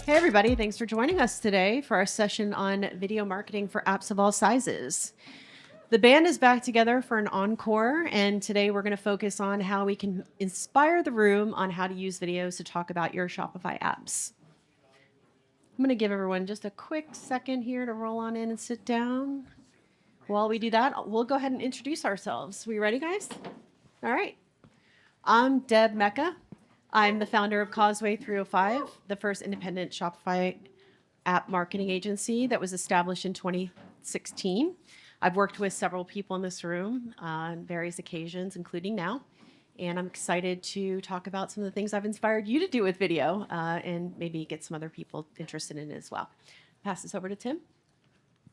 Hey everybody, thanks for joining us today for our session on video marketing for apps of all sizes. The band is back together for an encore, and today we're going to focus on how we can inspire the room on how to use videos to talk about your Shopify apps. I'm going to give everyone just a quick second here to roll on in and sit down. While we do that, we'll go ahead and introduce ourselves. We ready, guys? All right. I'm Deb Mecca. I'm the founder of Causeway 305, the first independent Shopify app marketing agency that was established in 2016. I've worked with several people in this room on various occasions, including now. And I'm excited to talk about some of the things I've inspired you to do with video and maybe get some other people interested in it as well. Pass this over to Tim.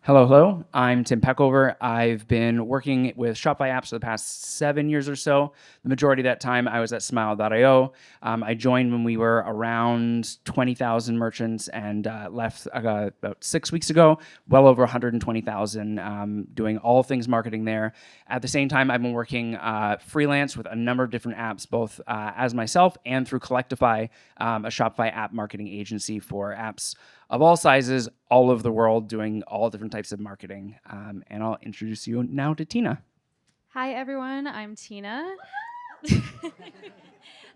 Hello. I'm Tim Peckover. I've been working with Shopify apps for the past 7 years or so. The majority of that time I was at Smile.io. I joined when we were around 20,000 merchants and left about 6 weeks ago, well over 120,000, doing all things marketing there. At the same time, I've been working freelance with a number of different apps, both as myself and through Collectify, a Shopify app marketing agency for apps of all sizes, all over the world, doing all different types of marketing. And I'll introduce you now to Tina. Hi, everyone. I'm Tina.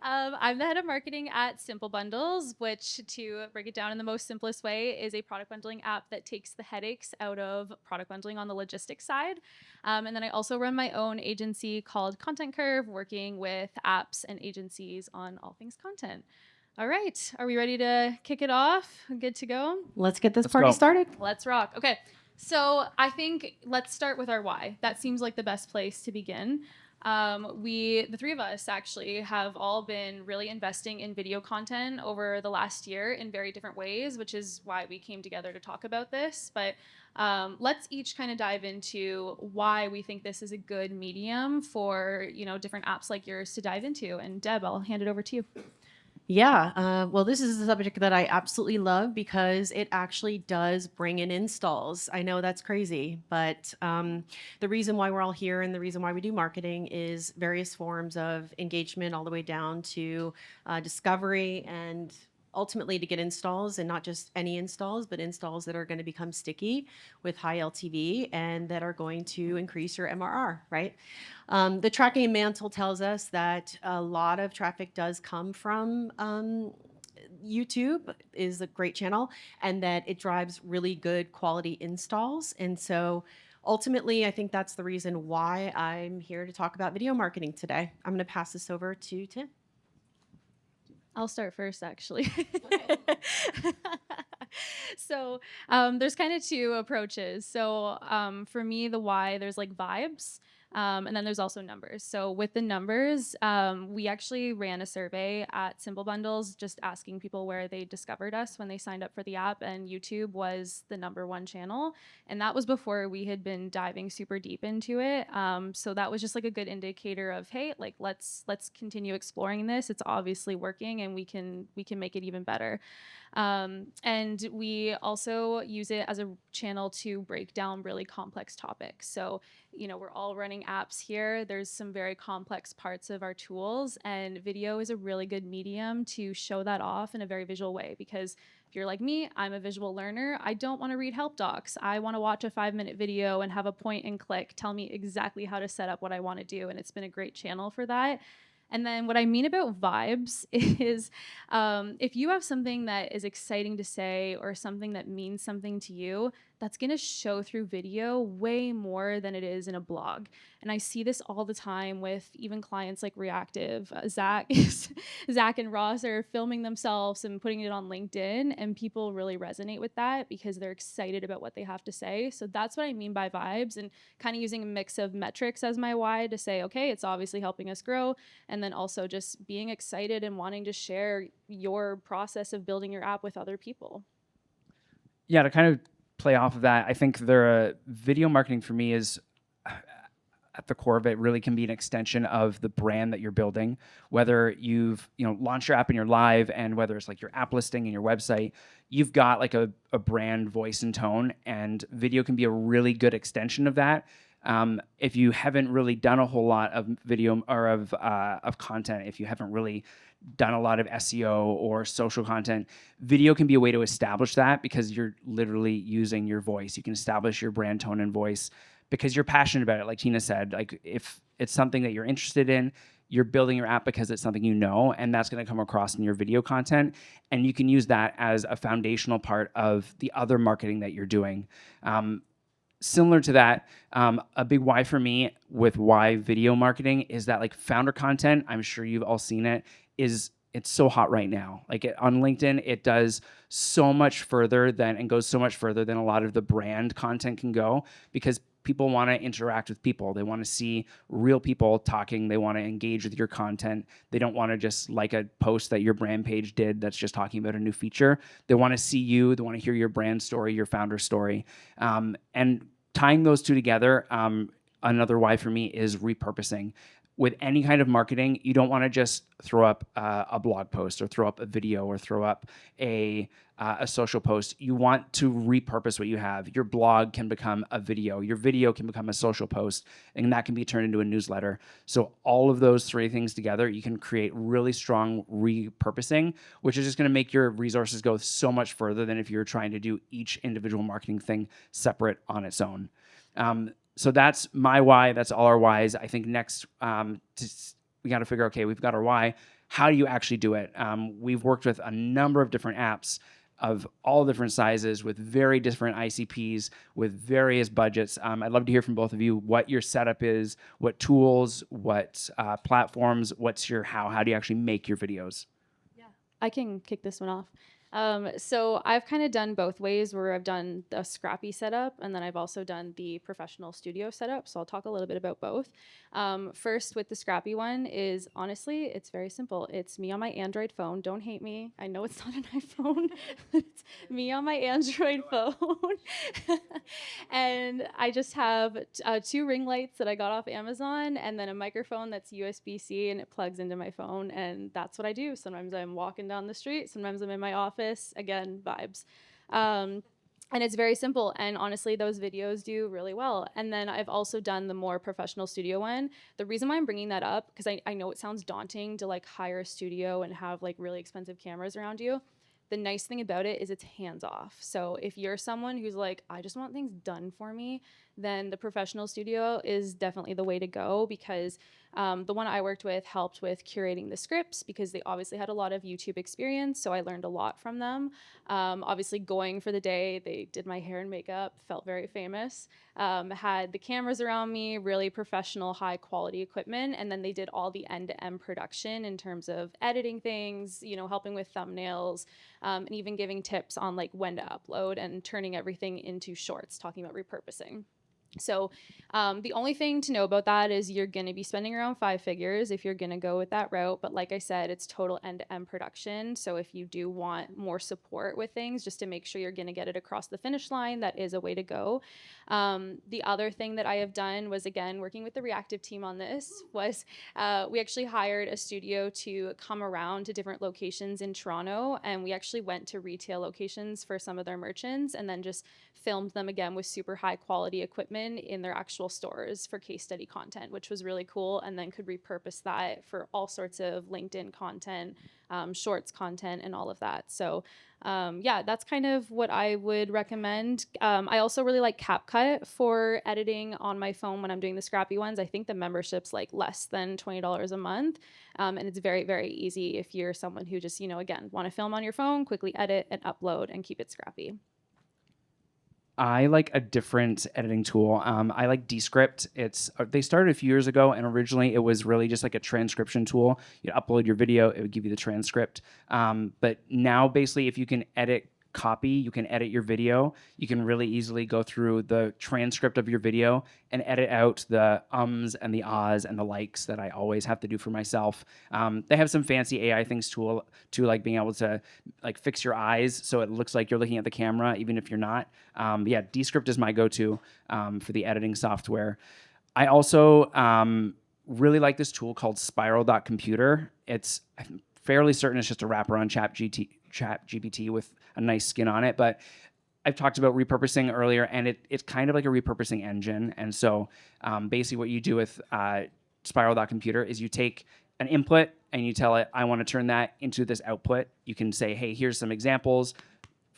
I'm the head of marketing at Simple Bundles, which, to break it down in the most simplest way, is a product bundling app that takes the headaches out of product bundling on the logistics side. And then I also run my own agency called Content Curve, working with apps and agencies on all things content. All right. Are we ready to kick it off? Good to go? Let's get this party started. Let's rock. Okay. So I think let's start with our why. That seems like the best place to begin. The three of us actually have all been really investing in video content over the last year in very different ways, which is why we came together to talk about this. But let's each kind of dive into why we think this is a good medium for, different apps like yours to dive into. And Deb, I'll hand it over to you. Yeah, well, this is a subject that I absolutely love because it actually does bring in installs. I know that's crazy, but the reason why we're all here and the reason why we do marketing is various forms of engagement all the way down to discovery and ultimately to get installs, and not just any installs, but installs that are going to become sticky with high LTV and that are going to increase your MRR, right? The tracking in Mantle tells us that a lot of traffic does come from YouTube is a great channel, and that it drives really good quality installs. And so ultimately, I think that's the reason why I'm here to talk about video marketing today. I'm going to pass this over to Tim. I'll start first, actually. So there's kind of two approaches. So for me, the why, there's like vibes. And then there's also numbers. So with the numbers, we actually ran a survey at Simple Bundles just asking people where they discovered us when they signed up for the app, and YouTube was the #1 channel. And that was before we had been diving super deep into it. So that was just like a good indicator of, hey, like let's continue exploring this. It's obviously working, and we can make it even better. And we also use it as a channel to break down really complex topics. So, we're all running apps here. There's some very complex parts of our tools, and video is a really good medium to show that off in a very visual way. Because if you're like me, I'm a visual learner. I don't want to read help docs. I want to watch a 5-minute video and have a point and click tell me exactly how to set up what I want to do. And it's been a great channel for that. And then what I mean about vibes is if you have something that is exciting to say or something that means something to you, that's going to show through video way more than it is in a blog. And I see this all the time with even clients like Reactive. Zach and Ross are filming themselves and putting it on LinkedIn, and people really resonate with that because they're excited about what they have to say. So that's what I mean by vibes, and kind of using a mix of metrics as my why to say, okay, it's obviously helping us grow. And then also just being excited and wanting to share your process of building your app with other people. Yeah, to kind of play off of that, I think video marketing for me is at the core of it really can be an extension of the brand that you're building. Whether you've launched your app and you're live, and whether it's like your app listing and your website, you've got like a brand voice and tone, and video can be a really good extension of that. If you haven't really done a whole lot of video or of content, if you haven't really done a lot of SEO or social content, video can be a way to establish that because you're literally using your voice. You can establish your brand tone and voice because you're passionate about it. Like Tina said, like if it's something that you're interested in, you're building your app because it's something you know, and that's going to come across in your video content. And you can use that as a foundational part of the other marketing that you're doing. Similar to that, a big why for me with why video marketing is that like founder content, I'm sure you've all seen it, it's so hot right now. Like on LinkedIn, it does so much further than and goes so much further than a lot of the brand content can go because people want to interact with people. They want to see real people talking. They want to engage with your content. They don't want to just like a post that your brand page did that's just talking about a new feature. They want to see you. They want to hear your brand story, your founder story. And tying those two together, another why for me is repurposing. With any kind of marketing, you don't want to just throw up a blog post or throw up a video or throw up a social post. You want to repurpose what you have. Your blog can become a video. Your video can become a social post, and that can be turned into a newsletter. So all of those three things together, you can create really strong repurposing, which is just going to make your resources go so much further than if you're trying to do each individual marketing thing separate on its own. So that's my why. That's all our whys. I think next, we got to figure, okay, we've got our why. How do you actually do it? We've worked with a number of different apps of all different sizes with very different ICPs, with various budgets. I'd love to hear from both of you what your setup is, what tools, what platforms, what's your how do you actually make your videos? Yeah, I can kick this one off. So I've kind of done both ways where I've done the scrappy setup and then I've also done the professional studio setup. So I'll talk a little bit about both. First with the scrappy one is honestly, it's very simple. It's me on my Android phone. Don't hate me. I know it's not an iPhone. It's me on my Android phone. And I just have two ring lights that I got off Amazon and then a microphone that's USB-C and it plugs into my phone. And that's what I do. Sometimes I'm walking down the street. Sometimes I'm in my office. Again, vibes. And it's very simple. And honestly, those videos do really well. And then I've also done the more professional studio one. The reason why I'm bringing that up, because I know it sounds daunting to like hire a studio and have like really expensive cameras around you. The nice thing about it is it's hands off. So if you're someone who's like, I just want things done for me, then the professional studio is definitely the way to go because the one I worked with helped with curating the scripts because they obviously had a lot of YouTube experience. So I learned a lot from them. Obviously going for the day, they did my hair and makeup, felt very famous, had the cameras around me, really professional, high quality equipment. And then they did all the end-to-end production in terms of editing things, you know, helping with thumbnails, and even giving tips on like when to upload and turning everything into shorts, talking about repurposing. So the only thing to know about that is you're going to be spending around 5 figures if you're going to go with that route. But like I said, it's total end-to-end production. So if you do want more support with things, just to make sure you're going to get it across the finish line, that is a way to go. The other thing that I have done was, again, working with the reactive team on this, was we actually hired a studio to come around to different locations in Toronto. And we actually went to retail locations for some of their merchants and then just filmed them again with super high quality equipment in their actual stores for case study content, which was really cool, and then could repurpose that for all sorts of LinkedIn content, shorts content, and all of that. So yeah, that's kind of what I would recommend. I also really like CapCut for editing on my phone when I'm doing the scrappy ones. I think the membership's like less than $20 a month. And it's very, very easy if you're someone who just, you know, again, want to film on your phone, quickly edit and upload and keep it scrappy. I like a different editing tool. I like Descript. They started a few years ago, and originally it was really just like a transcription tool. You upload your video, it would give you the transcript. But now, basically, if you can edit copy, you can edit your video. You can really easily go through the transcript of your video and edit out the ums and the ahs and the likes that I always have to do for myself. They have some fancy AI things too, like being able to like fix your eyes so it looks like you're looking at the camera even if you're not. Yeah, Descript is my go-to for the editing software. I also really like this tool called Spiral.computer. I'm fairly certain it's just a wrapper on ChatGPT with a nice skin on it, but I've talked about repurposing earlier, and it's kind of like a repurposing engine. And so basically what you do with Spiral.computer is you take an input and you tell it, I want to turn that into this output. You can say, hey, here's some examples,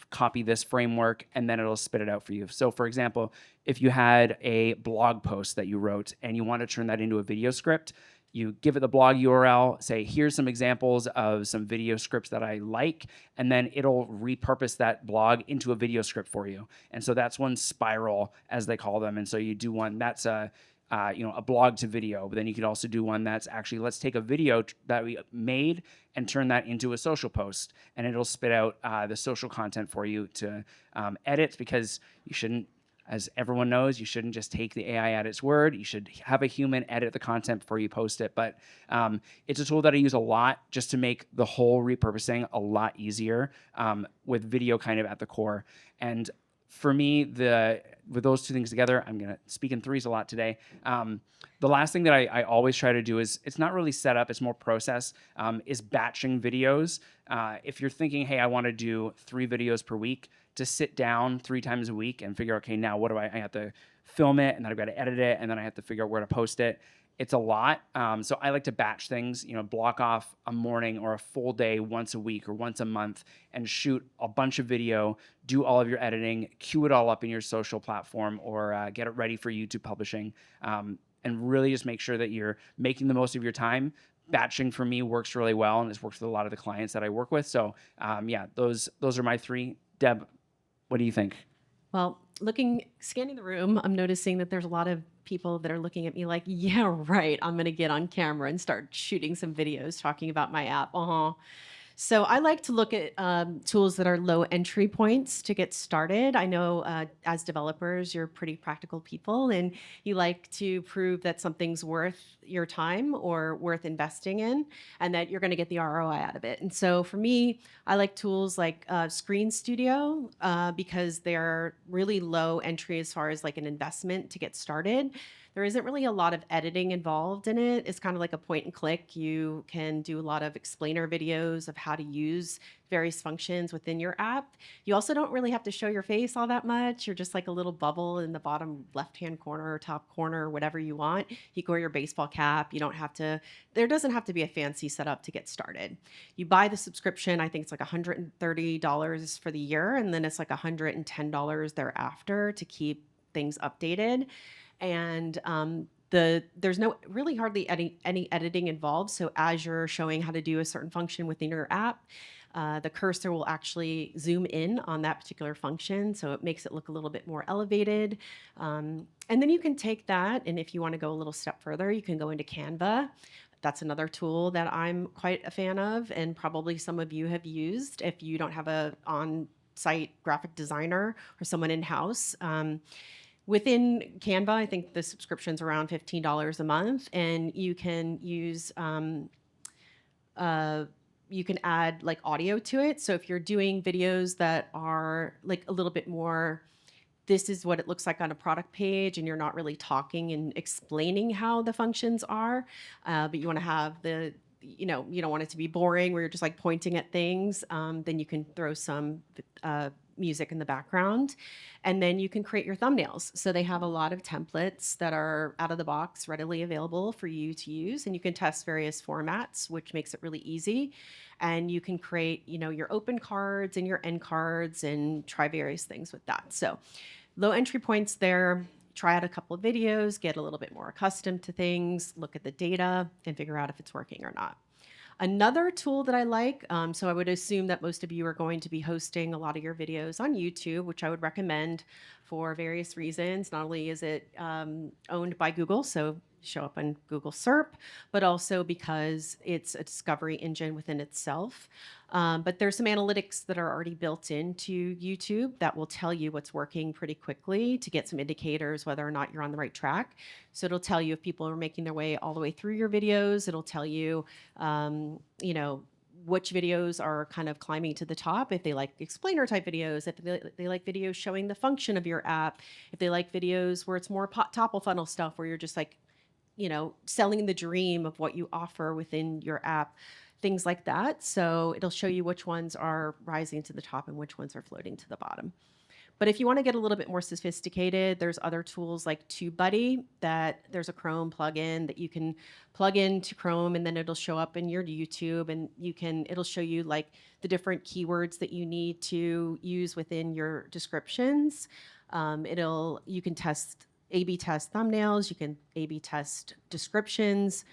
copy this framework, and then it'll spit it out for you. So for example, if you had a blog post that you wrote and you want to turn that into a video script, you give it the blog URL, say, here's some examples of some video scripts that I like, and then it'll repurpose that blog into a video script for you. And so that's one spiral, as they call them. And so you do one that's a blog to video, but then you could also do one that's actually, let's take a video that we made and turn that into a social post, and it'll spit out the social content for you to edit, because you shouldn't, as everyone knows, you shouldn't just take the AI at its word. You should have a human edit the content before you post it. But it's a tool that I use a lot just to make the whole repurposing a lot easier, with video kind of at the core. And for me, with those two things together, I'm going to speak in threes a lot today. The last thing that I always try to do is, it's not really setup, it's more process, is batching videos. If you're thinking, hey, I want to do 3 videos per week, to sit down 3 times a week and figure, okay, now what do I have to film it, and then I've got to edit it, and then I have to figure out where to post it. It's a lot. So I like to batch things, block off a morning or a full day once a week or once a month and shoot a bunch of video, do all of your editing, queue it all up in your social platform, or get it ready for YouTube publishing, and really just make sure that you're making the most of your time. Batching for me works really well, and it's worked with a lot of the clients that I work with. So those are my 3. Deb, what do you think? Well, scanning the room, I'm noticing that there's a lot of people that are looking at me like, yeah, right, I'm going to get on camera and start shooting some videos talking about my app. So I like to look at tools that are low entry points to get started. I know as developers, you're pretty practical people, and you like to prove that something's worth your time or worth investing in, and that you're going to get the ROI out of it. And so for me, I like tools like Screen Studio because they're really low entry as far as like an investment to get started. There isn't really a lot of editing involved in it. It's kind of like a point and click. You can do a lot of explainer videos of how to use various functions within your app. You also don't really have to show your face all that much. You're just like a little bubble in the bottom left-hand corner or top corner, or whatever you want. You can wear your baseball cap. There doesn't have to be a fancy setup to get started. You buy the subscription, I think it's like $130 for the year, and then it's like $110 thereafter to keep things updated. And there's hardly any editing involved. So as you're showing how to do a certain function within your app, the cursor will actually zoom in on that particular function. So it makes it look a little bit more elevated. And then you can take that, and if you want to go a little step further, you can go into Canva. That's another tool that I'm quite a fan of, and probably some of you have used if you don't have a on-site graphic designer or someone in-house. Within Canva, I think the subscription's around $15 a month, and you can use you can add like audio to it. So if you're doing videos that are like a little bit more, this is what it looks like on a product page, and you're not really talking and explaining how the functions are, but you want to have you don't want it to be boring where you're just like pointing at things, then you can throw some music in the background, and then you can create your thumbnails. So they have a lot of templates that are out of the box readily available for you to use, and you can test various formats, which makes it really easy. And you can create, your open cards and your end cards and try various things with that. So low entry points there. Try out a couple of videos, get a little bit more accustomed to things, look at the data, and figure out if it's working or not. Another tool that I like, so I would assume that most of you are going to be hosting a lot of your videos on YouTube, which I would recommend for various reasons. Not only is it owned by Google, so show up on Google SERP, but also because it's a discovery engine within itself. But there's some analytics that are already built into YouTube that will tell you what's working pretty quickly to get some indicators whether or not you're on the right track. So it'll tell you if people are making their way all the way through your videos. It'll tell you, which videos are kind of climbing to the top, if they like explainer type videos, if they like videos showing the function of your app, if they like videos where it's more top of funnel stuff where you're just like, selling the dream of what you offer within your app. things like that. So it'll show you which ones are rising to the top and which ones are floating to the bottom. But if you want to get a little bit more sophisticated, there's other tools like TubeBuddy that there's a Chrome plugin that you can plug into Chrome, and then it'll show up in your YouTube, and it'll show you like the different keywords that you need to use within your descriptions. You can A/B test thumbnails, you can A/B test descriptions.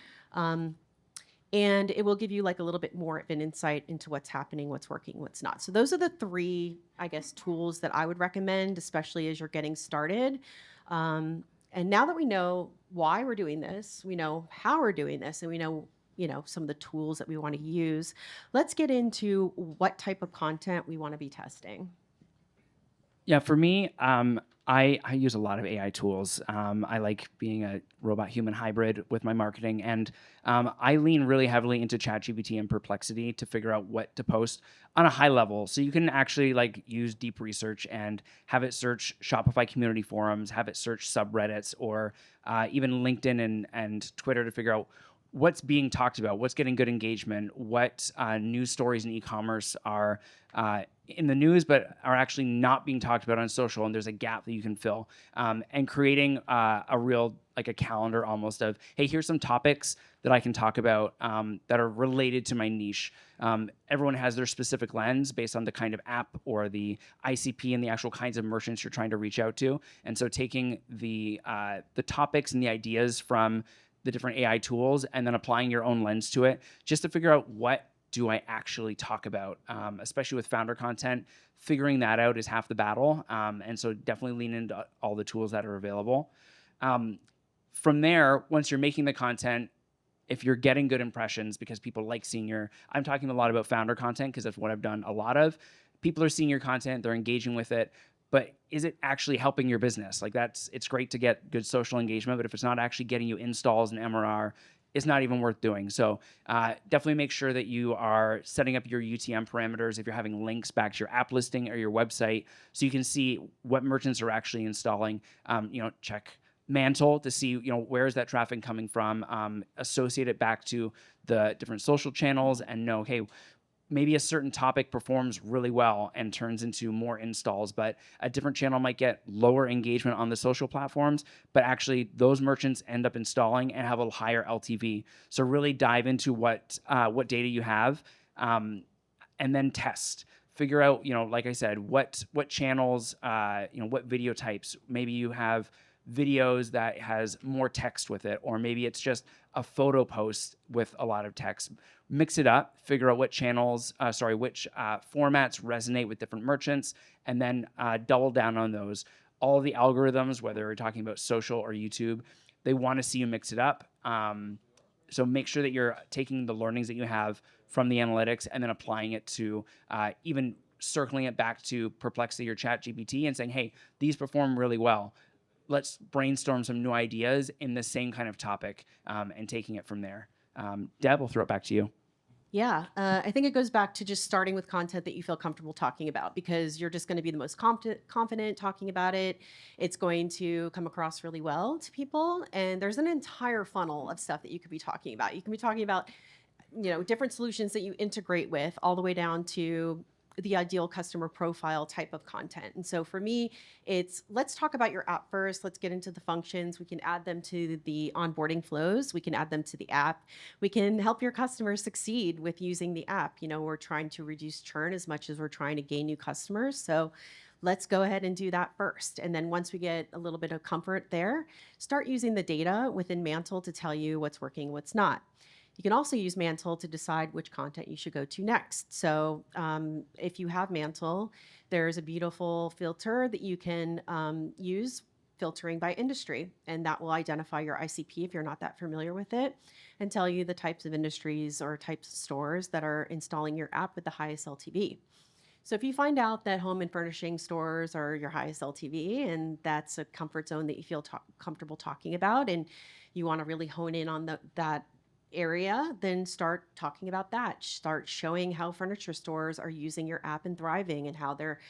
And it will give you like a little bit more of an insight into what's happening, what's working, what's not. So those are the three, I guess, tools that I would recommend, especially as you're getting started. And now that we know why we're doing this, we know how we're doing this, and we know, some of the tools that we want to use, let's get into what type of content we want to be testing. Yeah, for me, I use a lot of AI tools. I like being a robot-human hybrid with my marketing, and I lean really heavily into ChatGPT and Perplexity to figure out what to post on a high level. So you can actually like use deep research and have it search Shopify community forums, have it search subreddits, or even LinkedIn and Twitter to figure out what's being talked about, what's getting good engagement, what news stories in e-commerce are in the news but are actually not being talked about on social, and there's a gap that you can fill, and creating a real, like a calendar almost of, hey, here's some topics that I can talk about that are related to my niche. Everyone has their specific lens based on the kind of app or the ICP and the actual kinds of merchants you're trying to reach out to, and so taking the topics and the ideas from the different AI tools and then applying your own lens to it just to figure out what do I actually talk about, especially with founder content. Figuring that out is half the battle, and so definitely lean into all the tools that are available. From there, once you're making the content, if you're getting good impressions because people like seeing I'm talking a lot about founder content because that's what I've done a lot of. People are seeing your content, they're engaging with it, but is it actually helping your business? Like it's great to get good social engagement, but if it's not actually getting you installs and MRR, it's not even worth doing. So definitely make sure that you are setting up your UTM parameters if you're having links back to your app listing or your website so you can see what merchants are actually installing. Check Mantle to see, where is that traffic coming from, associate it back to the different social channels and know, hey, maybe a certain topic performs really well and turns into more installs, but a different channel might get lower engagement on the social platforms, but actually those merchants end up installing and have a higher LTV. So really dive into what data you have, and then test. Figure out, like I said, what channels, what video types. Maybe you have videos that has more text with it, or maybe it's just a photo post with a lot of text. Mix it up, figure out which formats resonate with different merchants, and then double down on those. All the algorithms, whether we're talking about social or YouTube, they want to see you mix it up. So make sure that you're taking the learnings that you have from the analytics and then applying it to even circling it back to Perplexity or ChatGPT and saying, hey, these perform really well. Let's brainstorm some new ideas in the same kind of topic, and taking it from there. Deb, we'll throw it back to you. Yeah, I think it goes back to just starting with content that you feel comfortable talking about, because you're just going to be the most confident talking about it. It's going to come across really well to people. And there's an entire funnel of stuff that you could be talking about. You can be talking about, different solutions that you integrate with, all the way down to the ideal customer profile type of content. And so for me, it's let's talk about your app first. Let's get into the functions. We can add them to the onboarding flows. We can add them to the app. We can help your customers succeed with using the app. We're trying to reduce churn as much as we're trying to gain new customers. So let's go ahead and do that first. And then once we get a little bit of comfort there, start using the data within Mantle to tell you what's working, what's not. You can also use Mantle to decide which content you should go to next. So if you have Mantle, there's a beautiful filter that you can use, filtering by industry, and that will identify your ICP if you're not that familiar with it, and tell you the types of industries or types of stores that are installing your app with the highest LTV. So if you find out that home and furnishing stores are your highest LTV, and that's a comfort zone that you feel comfortable talking about, and you want to really hone in on that area, then start talking about that. Start showing how furniture stores are using your app and thriving, and how they're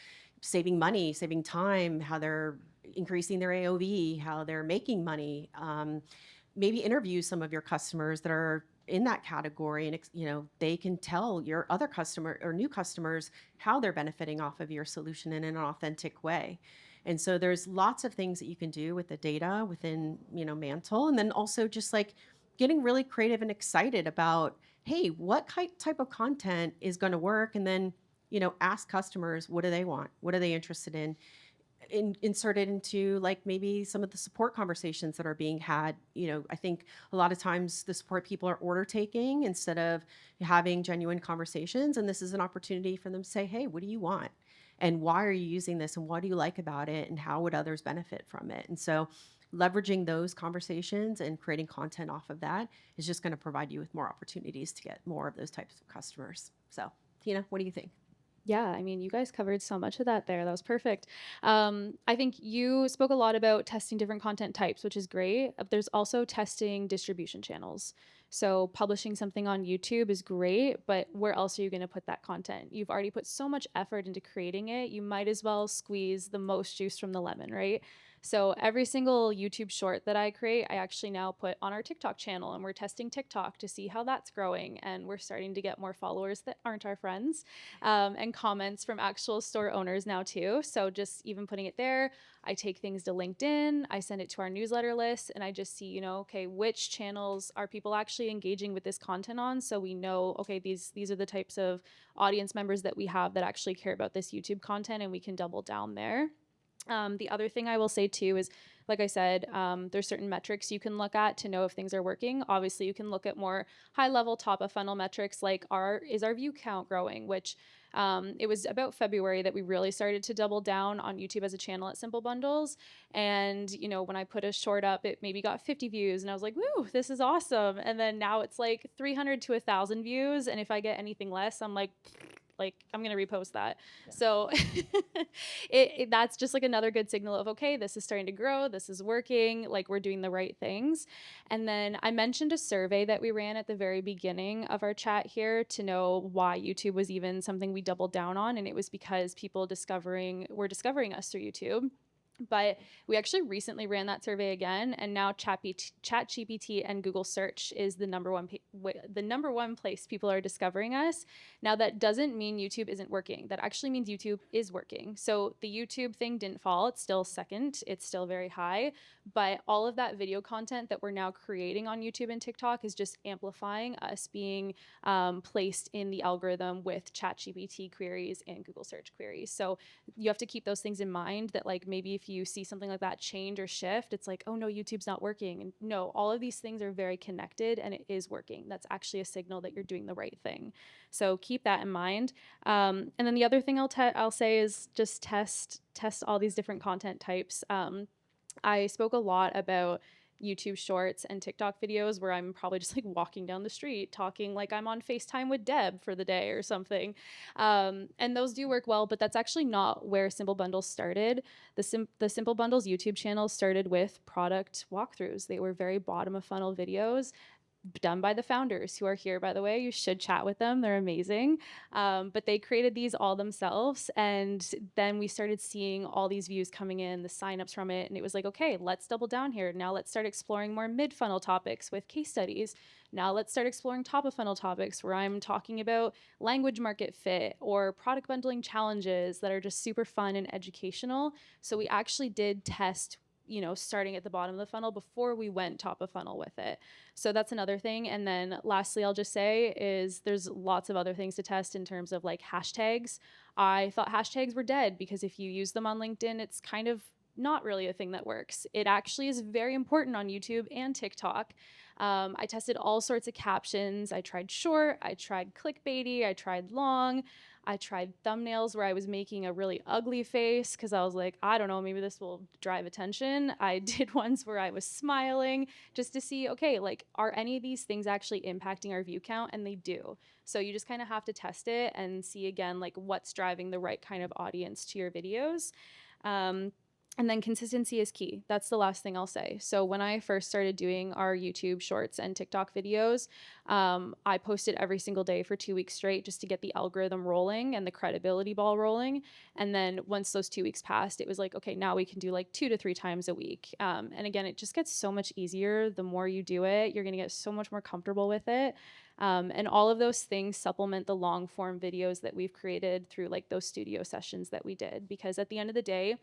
saving money, saving time, how they're increasing their AOV, how they're making money. Maybe interview some of your customers that are in that category, and they can tell your other customer or new customers how they're benefiting off of your solution in an authentic way. And so there's lots of things that you can do with the data within, Mantle, and then also just like getting really creative and excited about, hey, what type of content is going to work, and then ask customers, what do they want, what are they interested in, insert it into like maybe some of the support conversations that are being had. I think a lot of times the support people are order taking instead of having genuine conversations, and this is an opportunity for them to say, hey, what do you want, and why are you using this, and what do you like about it, and how would others benefit from it? And so leveraging those conversations and creating content off of that is just going to provide you with more opportunities to get more of those types of customers. So Tina, what do you think? Yeah, I mean, you guys covered so much of that there. That was perfect. I think you spoke a lot about testing different content types, which is great. There's also testing distribution channels. So publishing something on YouTube is great, but where else are you going to put that content? You've already put so much effort into creating it. You might as well squeeze the most juice from the lemon, right? So every single YouTube short that I create, I actually now put on our TikTok channel, and we're testing TikTok to see how that's growing. And we're starting to get more followers that aren't our friends, and comments from actual store owners now too. So just even putting it there, I take things to LinkedIn, I send it to our newsletter list, and I just see, okay, which channels are people actually engaging with this content on? So we know, okay, these are the types of audience members that we have that actually care about this YouTube content, and we can double down there. The other thing I will say too is, like I said, there's certain metrics you can look at to know if things are working. Obviously, you can look at more high-level, top-of-funnel metrics like is our view count growing, which it was about February that we really started to double down on YouTube as a channel at Simple Bundles. And, when I put a short up, it maybe got 50 views, and I was like, woo, this is awesome. And then now it's like 300 to 1,000 views. And if I get anything less, I'm like I'm going to repost that. Yeah. So that's just like another good signal of, okay, this is starting to grow. This is working. Like, we're doing the right things. And then I mentioned a survey that we ran at the very beginning of our chat here to know why YouTube was even something we doubled down on. And it was because people were discovering us through YouTube. But we actually recently ran that survey again, and now ChatGPT and Google Search is the number one place people are discovering us. Now, that doesn't mean YouTube isn't working. That actually means YouTube is working. So the YouTube thing didn't fall. It's still second. It's still very high. But all of that video content that we're now creating on YouTube and TikTok is just amplifying us being placed in the algorithm with ChatGPT queries and Google Search queries. So you have to keep those things in mind, that like maybe if you see something like that change or shift, it's like, oh no, YouTube's not working. And no, all of these things are very connected, and it is working. That's actually a signal that you're doing the right thing. So keep that in mind. And then the other thing I'll say is just test all these different content types. I spoke a lot about YouTube shorts and TikTok videos where I'm probably just like walking down the street talking like I'm on FaceTime with Deb for the day or something. And those do work well, but that's actually not where Simple Bundles started. The Simple Bundles YouTube channel started with product walkthroughs. They were very bottom of funnel videos done by the founders, who are here, by the way. You should chat with them. They're amazing. But they created these all themselves. And then we started seeing all these views coming in, the signups from it. And it was like, okay, let's double down here. Now let's start exploring more mid-funnel topics with case studies. Now let's start exploring top-of-funnel topics where I'm talking about language market fit or product bundling challenges that are just super fun and educational. So we actually did test, starting at the bottom of the funnel before we went top of funnel with it. So that's another thing. And then lastly, I'll just say is there's lots of other things to test in terms of like hashtags. I thought hashtags were dead because if you use them on LinkedIn, it's kind of not really a thing that works. It actually is very important on YouTube and TikTok. I tested all sorts of captions. I tried short, I tried clickbaity, I tried long. I tried thumbnails where I was making a really ugly face because I was like, I don't know, maybe this will drive attention. I did ones where I was smiling just to see, okay, like, are any of these things actually impacting our view count? And they do. So you just kind of have to test it and see again, like, what's driving the right kind of audience to your videos. And then consistency is key. That's the last thing I'll say. So when I first started doing our YouTube shorts and TikTok videos, I posted every single day for 2 weeks straight just to get the algorithm rolling and the credibility ball rolling. And then once those 2 weeks passed, it was like, okay, now we can do like 2 to 3 times a week. And again, it just gets so much easier. The more you do it, you're going to get so much more comfortable with it. And all of those things supplement the long form videos that we've created through like those studio sessions that we did. Because at the end of the day,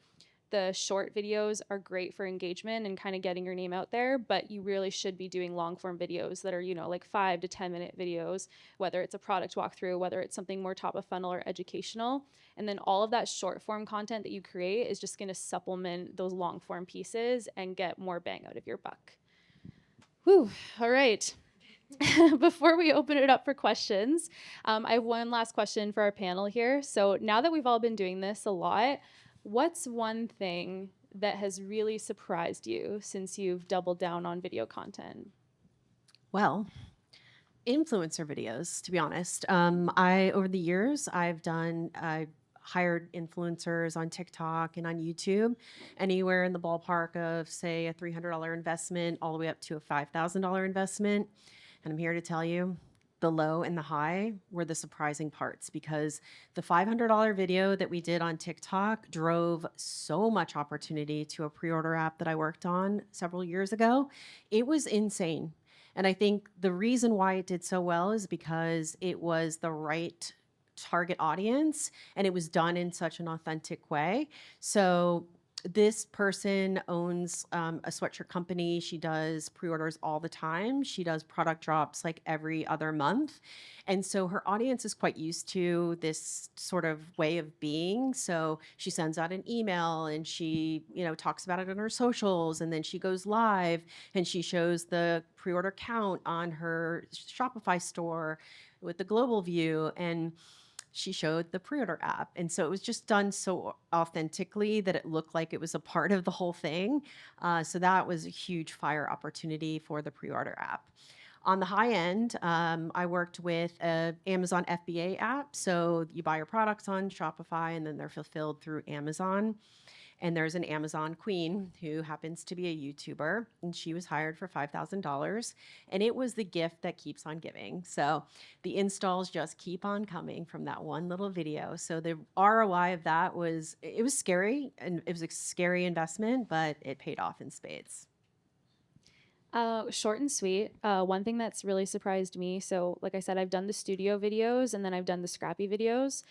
the short videos are great for engagement and kind of getting your name out there, but you really should be doing long form videos that are, like 5 to 10 minute videos, whether it's a product walkthrough, whether it's something more top of funnel or educational. And then all of that short form content that you create is just going to supplement those long form pieces and get more bang out of your buck. Whew. All right. Before we open it up for questions, I have one last question for our panel here. So now that we've all been doing this a lot, what's one thing that has really surprised you since you've doubled down on video content? Well, influencer videos, to be honest. Over the years, I've hired influencers on TikTok and on YouTube, anywhere in the ballpark of, say, a $300 investment all the way up to a $5,000 investment. And I'm here to tell you, the low and the high were the surprising parts, because the $500 video that we did on TikTok drove so much opportunity to a pre-order app that I worked on several years ago. It was insane. And I think the reason why it did so well is because it was the right target audience and it was done in such an authentic way. So this person owns a sweatshirt company. She does pre-orders all the time. She does product drops like every other month. And so her audience is quite used to this sort of way of being. So she sends out an email and she, talks about it on her socials, and then she goes live and she shows the pre-order count on her Shopify store with the global view. And she showed the pre-order app. And so it was just done so authentically that it looked like it was a part of the whole thing. So that was a huge fire opportunity for the pre-order app. On the high end, I worked with an Amazon FBA app. So you buy your products on Shopify and then they're fulfilled through Amazon. And there's an Amazon queen who happens to be a YouTuber, and she was hired for $5,000. And it was the gift that keeps on giving. So the installs just keep on coming from that one little video. So the ROI of that was scary, and it was a scary investment, but it paid off in spades. Short and sweet. One thing that's really surprised me. So like I said, I've done the studio videos and then I've done the scrappy videos.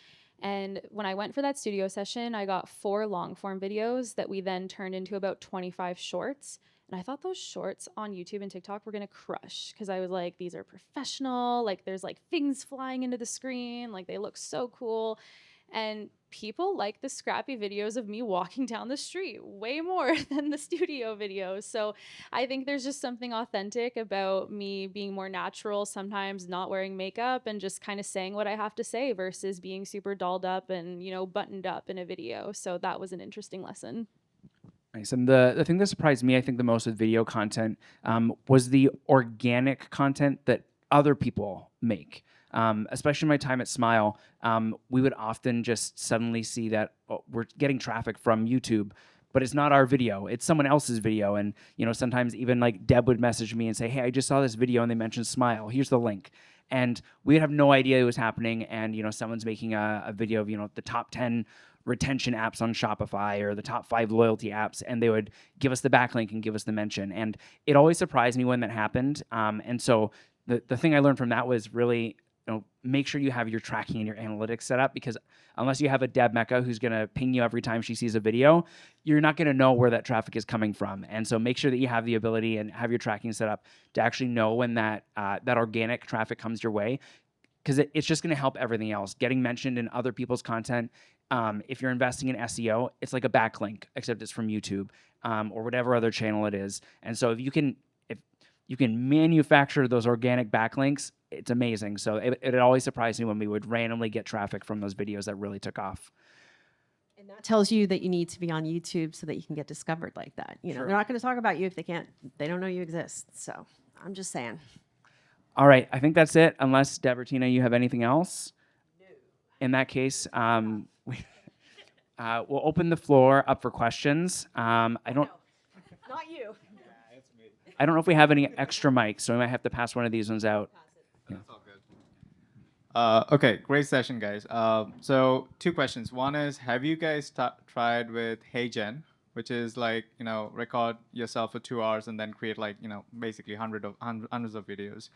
And when I went for that studio session, I got 4 long form videos that we then turned into about 25 shorts. And I thought those shorts on YouTube and TikTok were going to crush, because I was like, these are professional. Like there's like things flying into the screen. Like they look so cool. And people like the scrappy videos of me walking down the street way more than the studio videos. So I think there's just something authentic about me being more natural, sometimes not wearing makeup and just kind of saying what I have to say versus being super dolled up and, buttoned up in a video. So that was an interesting lesson. Nice. And the thing that surprised me, I think, the most with video content was the organic content that other people make. Especially my time at Smile, we would often just suddenly see that we're getting traffic from YouTube, but it's not our video, it's someone else's video. And sometimes even like Deb would message me and say, hey, I just saw this video and they mentioned Smile, here's the link. And we'd have no idea it was happening. And someone's making a video of the top 10 retention apps on Shopify or the top 5 loyalty apps, and they would give us the backlink and give us the mention. And it always surprised me when that happened. And so the thing I learned from that was really, make sure you have your tracking and your analytics set up, because unless you have a Deb Mecca who's going to ping you every time she sees a video, you're not going to know where that traffic is coming from. And so make sure that you have the ability and have your tracking set up to actually know when that organic traffic comes your way, because it's just going to help everything else. Getting mentioned in other people's content, if you're investing in SEO, it's like a backlink, except it's from YouTube or whatever other channel it is. And so if you can manufacture those organic backlinks, it's amazing. So it always surprised me when we would randomly get traffic from those videos that really took off. And that tells you that you need to be on YouTube so that you can get discovered like that. Sure. They're not going to talk about you if they don't know you exist. So I'm just saying. All right, I think that's it. Unless Deb or Tina, you have anything else? No. In that case, We'll open the floor up for questions. Not you. I don't know if we have any extra mics, so we might have to pass one of these ones out. That's all good. Okay, great session, guys. So 2 questions. One is, have you guys tried with HeyGen, which is like, record yourself for 2 hours and then create like, basically hundreds of videos.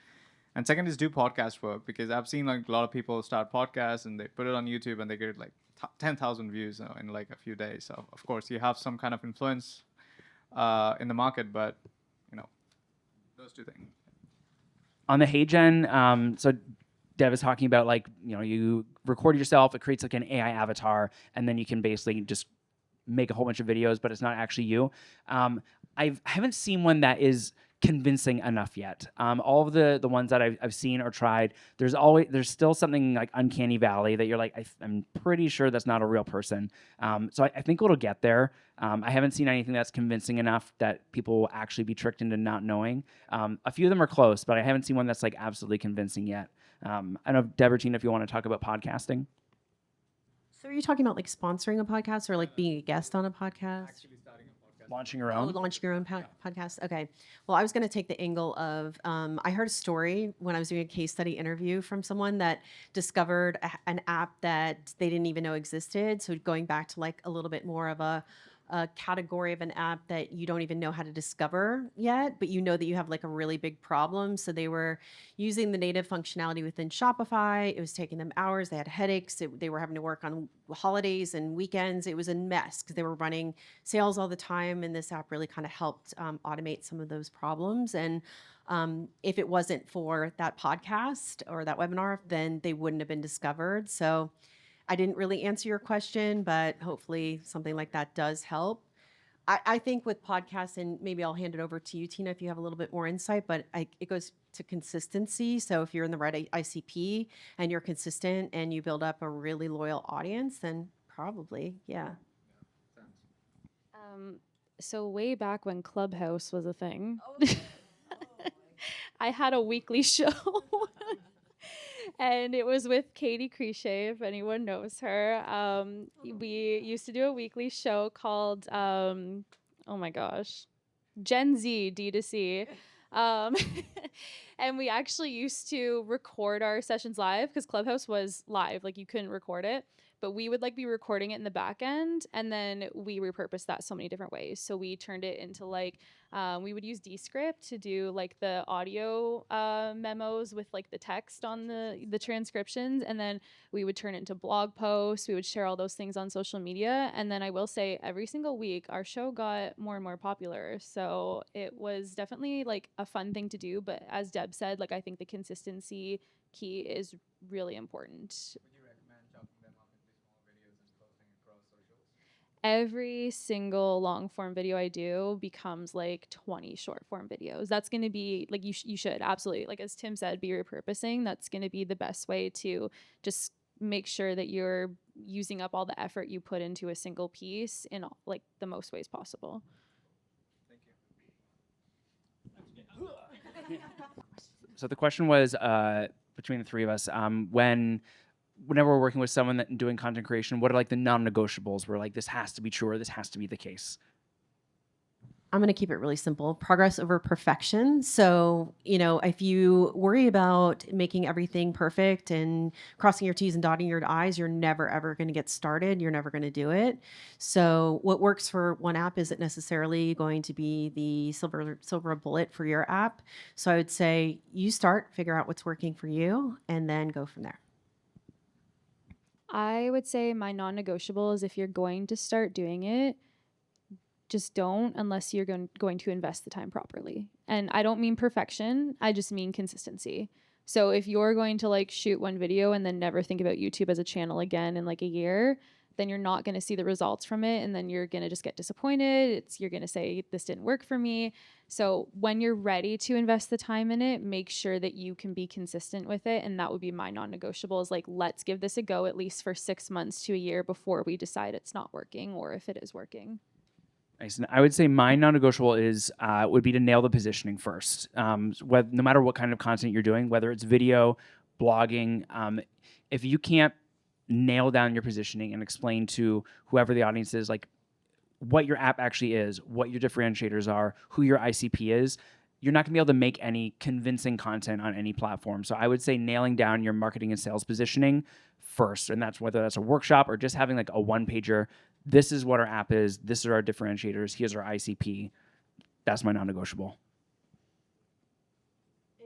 And second is do podcast work, because I've seen like a lot of people start podcasts and they put it on YouTube and they get like 10,000 views in like a few days. So of course you have some kind of influence in the market, but those 2 things. On the HeyGen, so Dev is talking about like, you record yourself, it creates like an AI avatar, and then you can basically just make a whole bunch of videos, but it's not actually you. I haven't seen one that is convincing enough yet. All of the ones that I've seen or tried, there's still something like uncanny valley that you're like, I'm pretty sure that's not a real person. So I think it'll get there. I haven't seen anything that's convincing enough that people will actually be tricked into not knowing. A few of them are close, but I haven't seen one that's like absolutely convincing yet. I don't know, Deborah, if you want to talk about podcasting. So are you talking about like sponsoring a podcast or like being a guest on a podcast? Actually starting a podcast. Launching your Oh, own. launching your own podcast. Okay. Well, I was going to take the angle of I heard a story when I was doing a case study interview from someone that discovered an app that they didn't even know existed. So going back to like a little bit more of a category of an app that you don't even know how to discover yet, but you know that you have like a really big problem. So they were using the native functionality within Shopify. It was taking them hours. They had headaches. They were having to work on holidays and weekends. It was a mess because they were running sales all the time. And this app really kind of helped automate some of those problems. And if it wasn't for that podcast or that webinar, then they wouldn't have been discovered. So I didn't really answer your question, but hopefully something like that does help. I think with podcasts, and maybe I'll hand it over to you, Tina, if you have a little bit more insight, but it goes to consistency. So if you're in the right ICP and you're consistent and you build up a really loyal audience, then probably, yeah. So way back when Clubhouse was a thing, I had a weekly show. And it was with Katie Crichet, if anyone knows her. We used to do a weekly show called, oh my gosh, Gen Z D2C. And we actually used to record our sessions live because Clubhouse was live, like you couldn't record it. But we would like be recording it in the back end, and then we repurposed that so many different ways. So we turned it into like, we would use Descript to do like the audio memos with like the text on the transcriptions, and then we would turn it into blog posts. We would share all those things on social media, and then I will say every single week our show got more and more popular. So it was definitely like a fun thing to do. But as Deb said, like I think the consistency key is really important. Every single long form video I do becomes like 20 short form videos. That's going to be like, you should absolutely, like as Tim said, be repurposing. That's going to be the best way to just make sure that you're using up all the effort you put into a single piece in like the most ways possible. Thank you. So the question was between the 3 of us, whenever we're working with someone that doing content creation, what are like the non-negotiables where like this has to be true or this has to be the case? I'm going to keep it really simple. Progress over perfection. So, if you worry about making everything perfect and crossing your T's and dotting your I's, you're never, ever going to get started. You're never going to do it. So what works for one app isn't necessarily going to be the silver bullet for your app. So I would say you start, figure out what's working for you, and then go from there. I would say my non-negotiable is if you're going to start doing it, just don't unless you're going to invest the time properly. And I don't mean perfection. I just mean consistency. So if you're going to like shoot one video and then never think about YouTube as a channel again in like a year, then you're not going to see the results from it. And then you're going to just get disappointed. You're going to say, this didn't work for me. So when you're ready to invest the time in it, make sure that you can be consistent with it. And that would be my non-negotiable is like, let's give this a go at least for 6 months to a year before we decide it's not working or if it is working. Nice. And I would say my non-negotiable is would be to nail the positioning first. No matter what kind of content you're doing, whether it's video, blogging, if you can't nail down your positioning and explain to whoever the audience is, like what your app actually is, what your differentiators are, who your ICP is, you're not gonna be able to make any convincing content on any platform. So I would say nailing down your marketing and sales positioning first, and that's whether that's a workshop or just having like a one-pager. This is what our app is. This are our differentiators. Here's our ICP. That's my non-negotiable.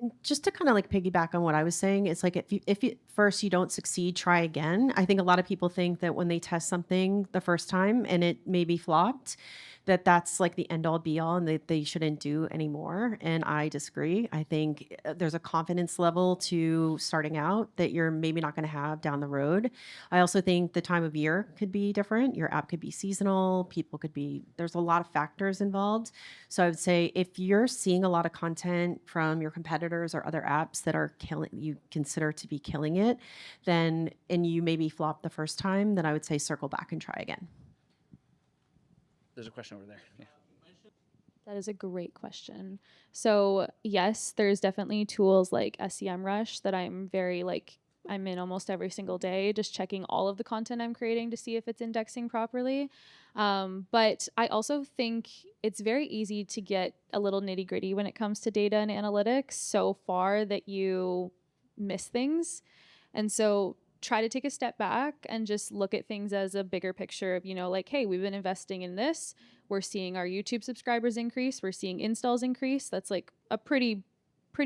And just to kind of like piggyback on what I was saying, it's like if you first you don't succeed, try again. I think a lot of people think that when they test something the first time and it maybe flopped, that's like the end all be all and they shouldn't do anymore. And I disagree. I think there's a confidence level to starting out that you're maybe not going to have down the road. I also think the time of year could be different. Your app could be seasonal. There's a lot of factors involved. So I would say if you're seeing a lot of content from your competitors or other apps that are you consider to be killing it, and you maybe flop the first time, then I would say circle back and try again. There's a question over there. Yeah. That is a great question. So yes, there's definitely tools like SEMrush that I'm in almost every single day, just checking all of the content I'm creating to see if it's indexing properly. But I also think it's very easy to get a little nitty gritty when it comes to data and analytics so far that you miss things. And so try to take a step back and just look at things as a bigger picture of, like, hey, we've been investing in this. We're seeing our YouTube subscribers increase. We're seeing installs increase. That's like a pretty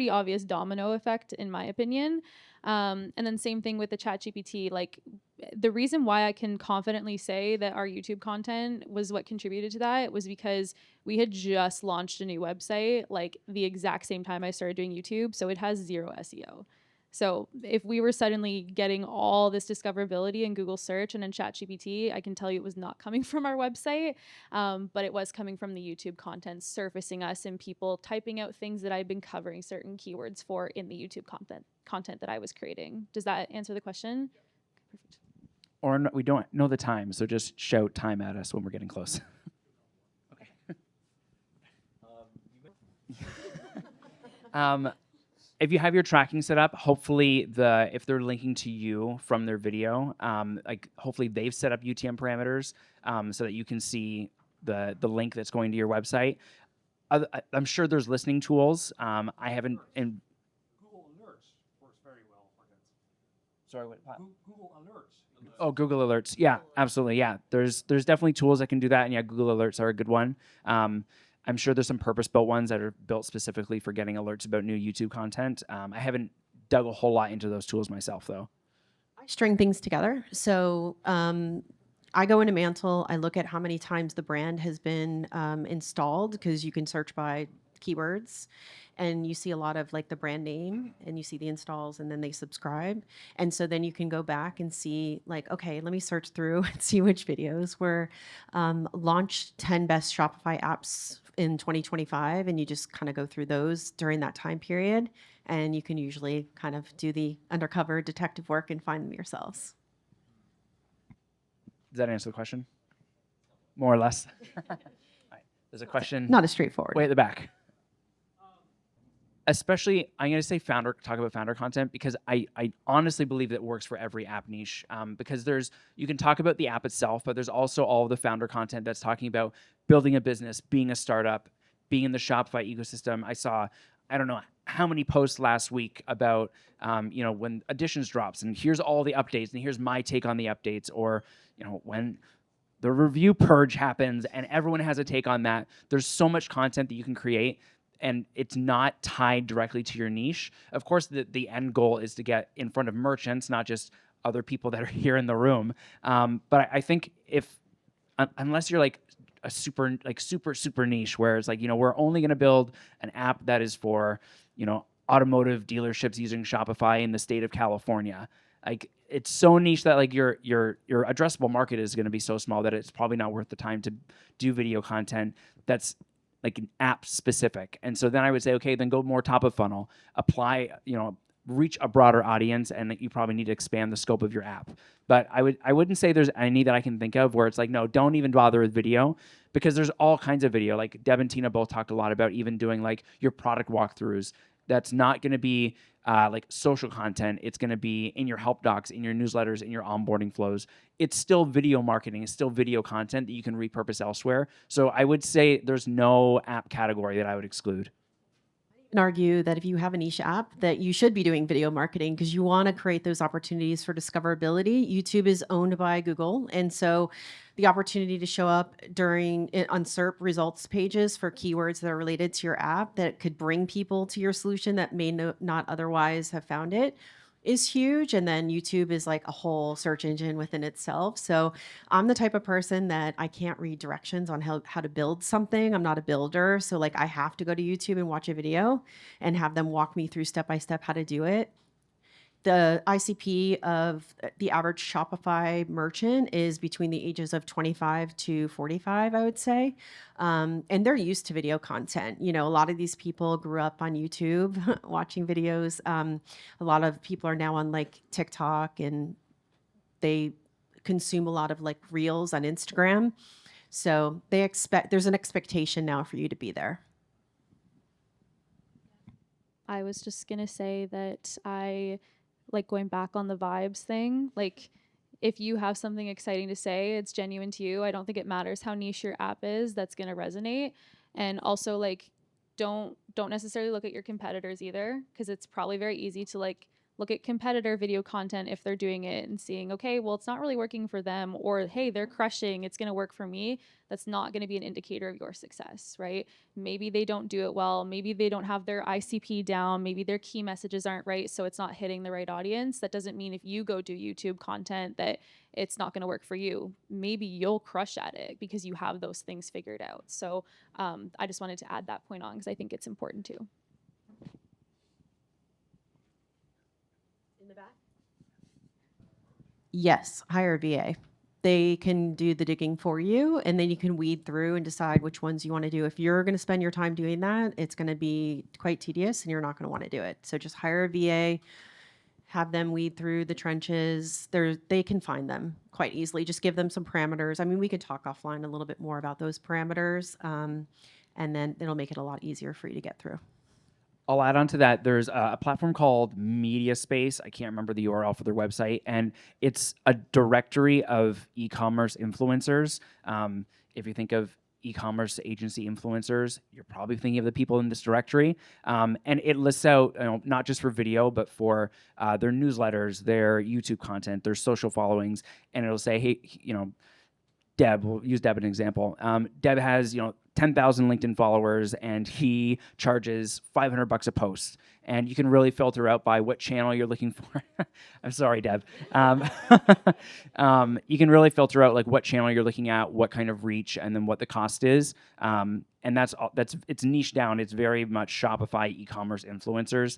obvious domino effect, in my opinion. And then same thing with the ChatGPT. Like, the reason why I can confidently say that our YouTube content was what contributed to that was because we had just launched a new website, like the exact same time I started doing YouTube. So it has 0 SEO. So if we were suddenly getting all this discoverability in Google search and in ChatGPT, I can tell you it was not coming from our website, but it was coming from the YouTube content surfacing us and people typing out things that I've been covering certain keywords for in the YouTube content that I was creating. Does that answer the question? Yeah. Perfect. Or no, we don't know the time, so just shout time at us when we're getting close. Okay. If you have your tracking set up, hopefully if they're linking to you from their video, hopefully they've set up UTM parameters so that you can see the link that's going to your website. I'm sure there's listening tools. I haven't. Google Alerts works very well for that. Sorry, what? Google Alerts. Oh, Google Alerts. Yeah, absolutely. Yeah, there's definitely tools that can do that, and yeah, Google Alerts are a good one. I'm sure there's some purpose-built ones that are built specifically for getting alerts about new YouTube content. I haven't dug a whole lot into those tools myself, though. I string things together. So I go into Mantle. I look at how many times the brand has been installed, because you can search by keywords. And you see a lot of like the brand name, and you see the installs, and then they subscribe. And so then you can go back and see like, okay, let me search through and see which videos were launched 10 best Shopify apps in 2025. And you just kind of go through those during that time period. And you can usually kind of do the undercover detective work and find them yourselves. Does that answer the question? More or less. All right. There's a question. Not as straightforward. Way at the back. Especially, I'm going to say talk about founder content, because I honestly believe that works for every app niche. Because you can talk about the app itself, but there's also all of the founder content that's talking about building a business, being a startup, being in the Shopify ecosystem. I saw, I don't know how many posts last week about, when Editions drops, and here's all the updates, and here's my take on the updates, or, when the review purge happens and everyone has a take on that. There's so much content that you can create, and it's not tied directly to your niche. Of course, the end goal is to get in front of merchants, not just other people that are here in the room. But I think unless you're like a super niche, where it's like, we're only going to build an app that is for, automotive dealerships using Shopify in the state of California. Like, it's so niche that like your addressable market is going to be so small that it's probably not worth the time to do video content that's like an app specific. And so then I would say, okay, then go more top of funnel, apply, reach a broader audience, and that you probably need to expand the scope of your app. But I wouldn't say there's any that I can think of where it's like, no, don't even bother with video, because there's all kinds of video. Like Deb and Tina both talked a lot about even doing like your product walkthroughs. That's not going to be like social content. It's going to be in your help docs, in your newsletters, in your onboarding flows. It's still video marketing. It's still video content that you can repurpose elsewhere. So I would say there's no app category that I would exclude. Can argue that if you have a niche app that you should be doing video marketing because you want to create those opportunities for discoverability. YouTube is owned by Google, and so the opportunity to show up on SERP results pages for keywords that are related to your app that could bring people to your solution that may not otherwise have found it is huge. And then YouTube is like a whole search engine within itself. So I'm the type of person that I can't read directions on how to build something. I'm not a builder. So like I have to go to YouTube and watch a video and have them walk me through step by step how to do it. The ICP of the average Shopify merchant is between the ages of 25 to 45, I would say. And they're used to video content. You know, a lot of these people grew up on YouTube watching videos. A lot of people are now on like TikTok, and they consume a lot of like reels on Instagram. So there's an expectation now for you to be there. I was just going to say that like going back on the vibes thing, like if you have something exciting to say, it's genuine to you. I don't think it matters how niche your app is, that's going to resonate. And also like don't necessarily look at your competitors either, because it's probably very easy to like look at competitor video content if they're doing it and seeing, okay, well, it's not really working for them, or hey, they're crushing, it's going to work for me. That's not going to be an indicator of your success, right? Maybe they don't do it well. Maybe they don't have their ICP down. Maybe their key messages aren't right, so it's not hitting the right audience. That doesn't mean if you go do YouTube content that it's not going to work for you. Maybe you'll crush at it because you have those things figured out. So I just wanted to add that point on because I think it's important too. In the back? Yes, hire a VA. They can do the digging for you, and then you can weed through and decide which ones you want to do. If you're going to spend your time doing that, it's going to be quite tedious and you're not going to want to do it. So just hire a VA, have them weed through the trenches. They can find them quite easily. Just give them some parameters. I mean, we could talk offline a little bit more about those parameters, and then it'll make it a lot easier for you to get through. I'll add on to that. There's a platform called MediaSpace. I can't remember the URL for their website, and it's a directory of e-commerce influencers. If you think of e-commerce agency influencers, you're probably thinking of the people in this directory. And it lists out, not just for video, but for their newsletters, their YouTube content, their social followings, and it'll say, hey, Deb, we'll use Deb as an example. Deb has, 10,000 LinkedIn followers, and he charges $500 a post. And you can really filter out by what channel you're looking for. I'm sorry, Deb. You can really filter out like what channel you're looking at, what kind of reach, and then what the cost is. And it's niche down. It's very much Shopify e-commerce influencers.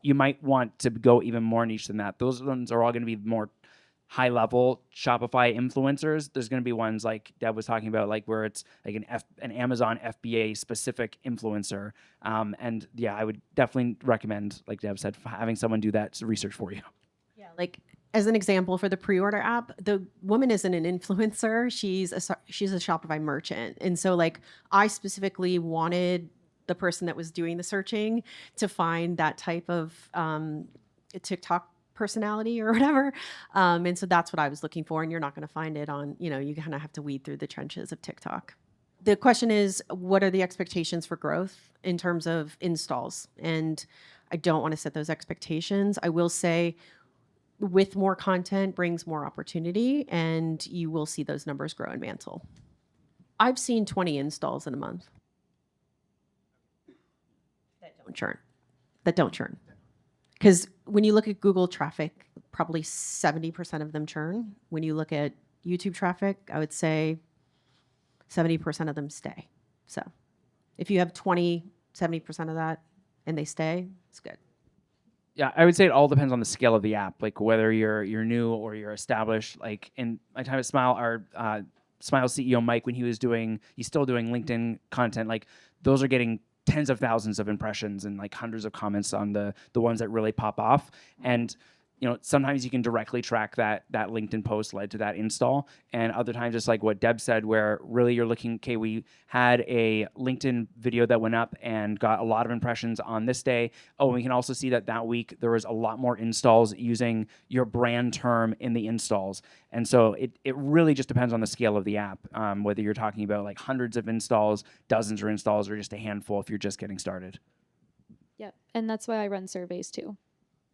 You might want to go even more niche than that. Those ones are all going to be more high-level Shopify influencers. There's going to be ones like Deb was talking about, like where it's like an Amazon FBA specific influencer. And yeah, I would definitely recommend, like Deb said, having someone do that research for you. Yeah, like as an example for the pre-order app, the woman isn't an influencer. She's a Shopify merchant. And so like I specifically wanted the person that was doing the searching to find that type of TikTok personality or whatever. And so that's what I was looking for. And you're not going to find it on, you kind of have to weed through the trenches of TikTok. The question is, what are the expectations for growth in terms of installs? And I don't want to set those expectations. I will say with more content brings more opportunity, and you will see those numbers grow in Mantle. I've seen 20 installs in a month that don't churn. Because when you look at Google traffic, probably 70% of them churn. When you look at YouTube traffic, I would say 70% of them stay. So if you have 70% of that and they stay, it's good. Yeah, I would say it all depends on the scale of the app, like whether you're new or you're established. Like in my time at Smile, our Smile CEO Mike, when he's still doing LinkedIn content, like those are getting tens of thousands of impressions and like hundreds of comments on the ones that really pop off. And sometimes you can directly track that LinkedIn post led to that install, and other times it's like what Deb said, where really you're looking, okay, we had a LinkedIn video that went up and got a lot of impressions on this day. Oh, and we can also see that week there was a lot more installs using your brand term in the installs. And so it really just depends on the scale of the app, whether you're talking about like hundreds of installs, dozens of installs, or just a handful if you're just getting started. Yep. And that's why I run surveys too,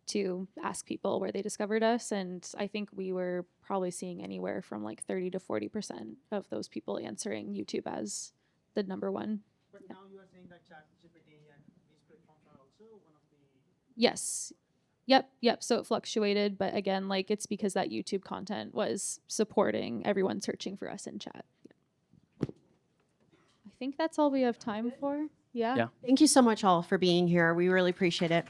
to ask people where they discovered us. And I think we were probably seeing anywhere from like 30 to 40% of those people answering YouTube as the number one. But now you are saying that ChatGPT and these platforms are also one of the. Yes. Yep. So it fluctuated, but again, like it's because that YouTube content was supporting everyone searching for us in chat. I think that's all we have time for. Yeah. Yeah. Thank you so much all for being here. We really appreciate it.